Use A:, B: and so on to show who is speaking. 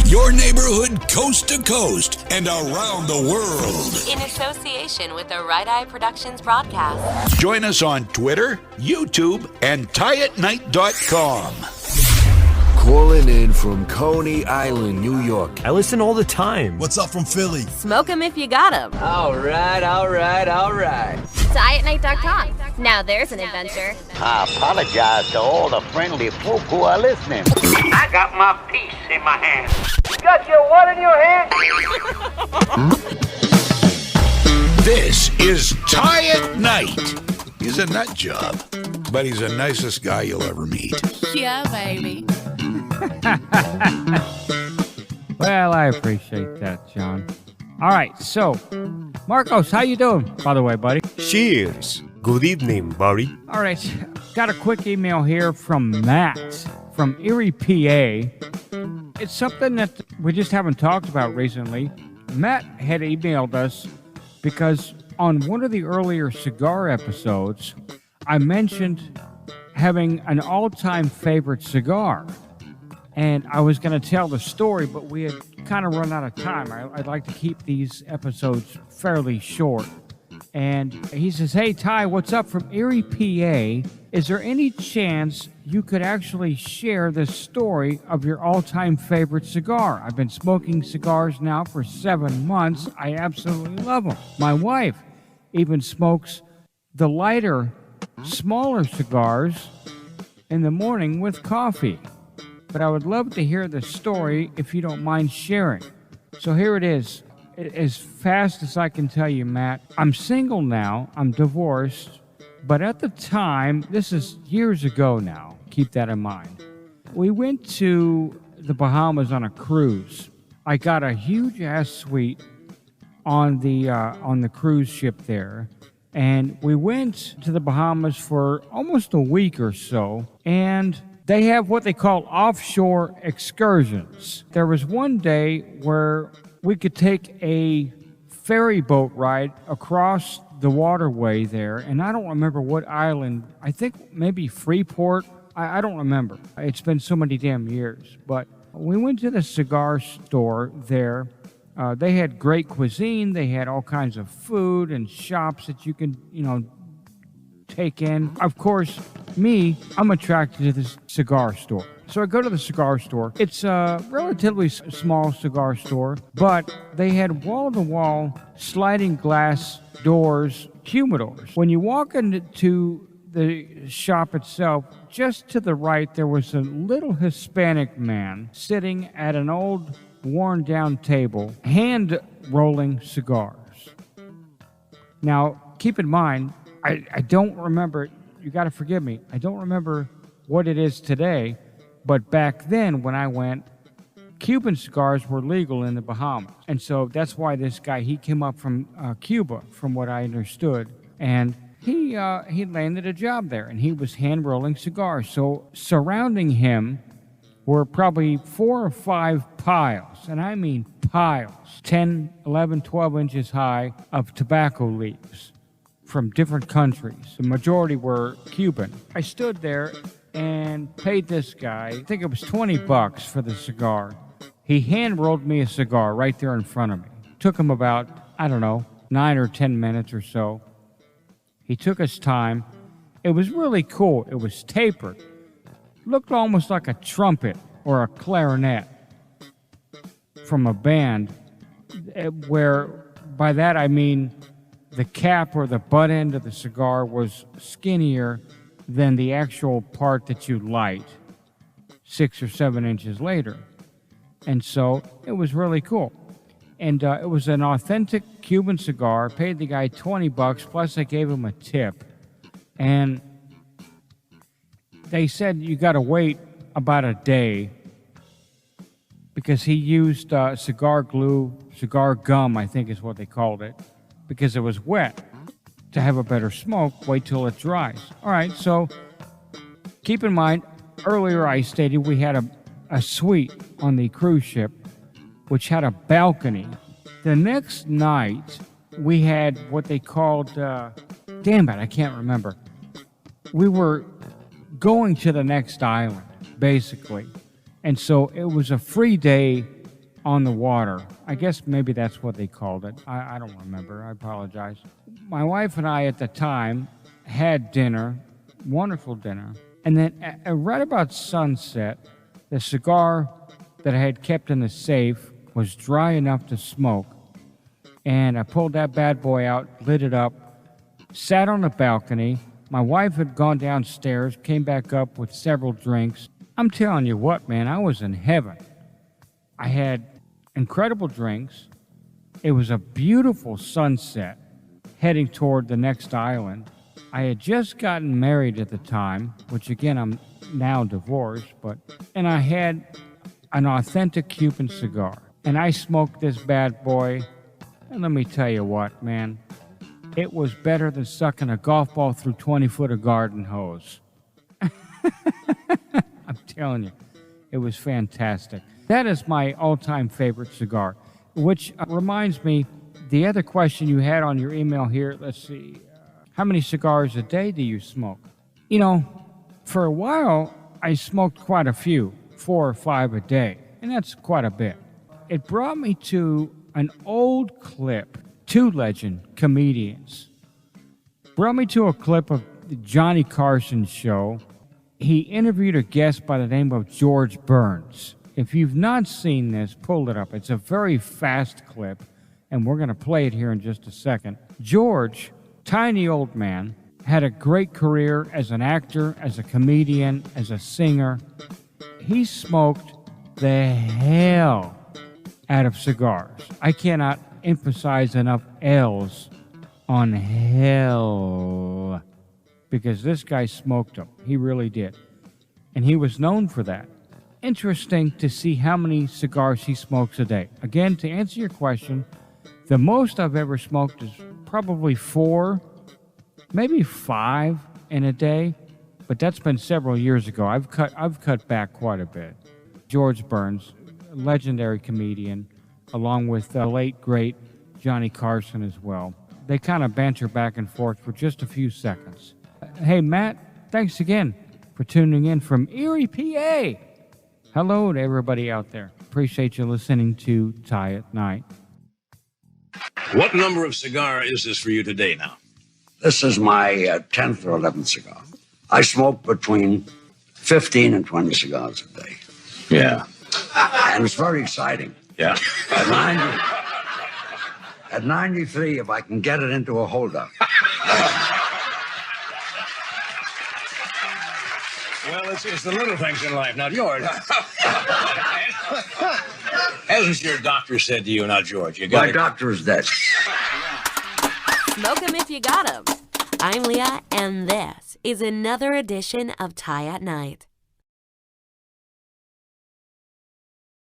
A: Your neighborhood coast to coast and around the world.
B: In association with the Right Eye Productions broadcast.
A: Join us on Twitter, YouTube, and tieatnight.com.
C: Calling in from Coney Island, New York.
D: I listen all the time.
E: What's up from Philly?
B: Smoke 'em if you got 'em.
C: All right.
F: Dietnight.com. Now there's an adventure.
G: I apologize to all the friendly folk who are listening.
H: I got my piece in my hand. You got your what in your hand?
A: This is Tie at Night. He's a nut job, but he's the nicest guy you'll ever meet.
I: Yeah, baby.
J: Well, I appreciate that, John. All right, so, Marcos, how you doing, by the way, buddy?
D: Cheers. Good evening, buddy.
J: All right, got a quick email here from Matt from Erie, PA. It's something that we just haven't talked about recently. Matt had emailed us because on one of the earlier cigar episodes, I mentioned having an all-time favorite cigar. And I was going to tell the story, but we had kind of run out of time. I'd like to keep these episodes fairly short. And he says, "Hey, Ty, what's up from Erie, PA? Is there any chance you could actually share the story of your all-time favorite cigar? I've been smoking cigars now for 7 months. I absolutely love them. My wife even smokes the lighter, smaller cigars in the morning with coffee. But I would love to hear the story if you don't mind sharing." So here it is. As fast as I can tell you, Matt, I'm single now. I'm divorced. But at the time, this is years ago now. Keep that in mind. We went to the Bahamas on a cruise. I got a huge-ass suite on the cruise ship there. And we went to the Bahamas for almost a week or so. And they have what they call offshore excursions. There was one day where we could take a ferry boat ride across the waterway there, and I don't remember what island. I think maybe Freeport. I don't remember. It's been so many damn years. But we went to the cigar store there. They had great cuisine. They had all kinds of food and shops that you can, take in. Of course, I'm attracted to this cigar store. So I go to the cigar store. It's a relatively small cigar store, but they had wall-to-wall sliding glass doors, humidors. When you walk into the shop itself, just to the right, there was a little Hispanic man sitting at an old, worn-down table, hand-rolling cigars. Now, keep in mind, I don't remember, you got to forgive me, I don't remember what it is today, but back then when I went, Cuban cigars were legal in the Bahamas. And so that's why this guy, he came up from Cuba, from what I understood, and he landed a job there, and he was hand-rolling cigars. So surrounding him were probably 4 or 5 piles, and I mean piles, 10, 11, 12 inches high of tobacco leaves from different countries. The majority were Cuban. I stood there and paid this guy, I think it was $20 for the cigar. He hand-rolled me a cigar right there in front of me. Took him about, 9 or 10 minutes or so. He took his time. It was really cool. It was tapered. Looked almost like a trumpet or a clarinet from a band, where by that I mean the cap or the butt end of the cigar was skinnier than the actual part that you light 6 or 7 inches later. And so it was really cool. And it was an authentic Cuban cigar. Paid the guy $20, plus I gave him a tip. And they said you got to wait about a day because he used cigar glue, cigar gum, I think is what they called it, because it was wet. To have a better smoke, wait till it dries. All right, so keep in mind, earlier I stated we had a suite on the cruise ship, which had a balcony. The next night, we had what they called, damn it, I can't remember. We were going to the next island, basically. And so it was a free day on the water. I guess maybe that's what they called it. I don't remember. I apologize. My wife and I at the time had dinner, wonderful dinner. And then right about sunset, the cigar that I had kept in the safe was dry enough to smoke. And I pulled that bad boy out, lit it up, sat on the balcony. My wife had gone downstairs, came back up with several drinks. I'm telling you what, man, I was in heaven. I had incredible drinks. It was a beautiful sunset heading toward the next island. I had just gotten married at the time, which again, I'm now divorced, and I had an authentic Cuban cigar. And I smoked this bad boy, and let me tell you what, man, it was better than sucking a golf ball through 20 foot of garden hose. I'm telling you, it was fantastic. That is my all-time favorite cigar, which reminds me, the other question you had on your email here, let's see, how many cigars a day do you smoke? You know, for a while, I smoked quite a few, 4 or 5 a day, and that's quite a bit. It brought me to an old clip, 2 legend comedians. Brought me to a clip of the Johnny Carson show. He interviewed a guest by the name of George Burns. If you've not seen this, pull it up. It's a very fast clip, and we're going to play it here in just a second. George, tiny old man, had a great career as an actor, as a comedian, as a singer. He smoked the hell out of cigars. I cannot emphasize enough L's on hell, because this guy smoked them. He really did. And he was known for that. Interesting to see how many cigars he smokes a day. Again, to answer your question, the most I've ever smoked is probably 4, maybe 5 in a day, but that's been several years ago. I've cut back quite a bit. George Burns, a legendary comedian, along with the late, great Johnny Carson as well. They kind of banter back and forth for just a few seconds. Hey, Matt, thanks again for tuning in from Erie, PA. Hello to everybody out there. Appreciate you listening to Tie at Night.
E: What number of cigar is this for you today now?
I: This is my 10th or 11th cigar. I smoke between 15 and 20 cigars a day.
E: Yeah.
I: And it's very exciting.
E: Yeah.
I: At 93, if I can get it into a holder.
E: Well, it's the little things in life. Now, George, hasn't your doctor said to you, now, George, you got
I: My doctor is dead.
B: Smoke 'em if you got 'em. I'm Leah, and this is another edition of Tie at Night.